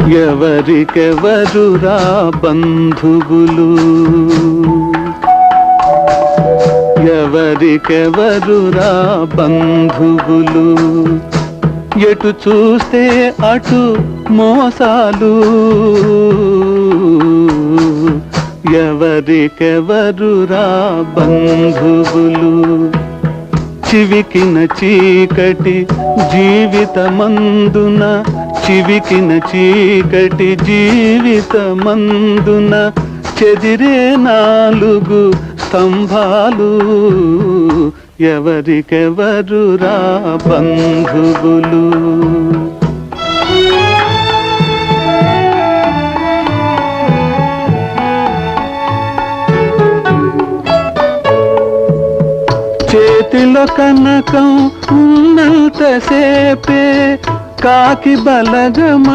ఎవరికెవరురా బంధువులు, ఎవరికెవరురా బంధువులు, ఎటు చూస్తే అటు మోసాలు, ఎవరికెవరురా బంధువులు. చివికిన చీకటి జీవితమందున, చివికిన చీకటి జీవితమందున చెదిరే నాలుగు స్తంభాలు, ఎవరికెవరురా బంధువులు. చేతిలో కనకం ఉన్నంతసేపే కాకి బలగమ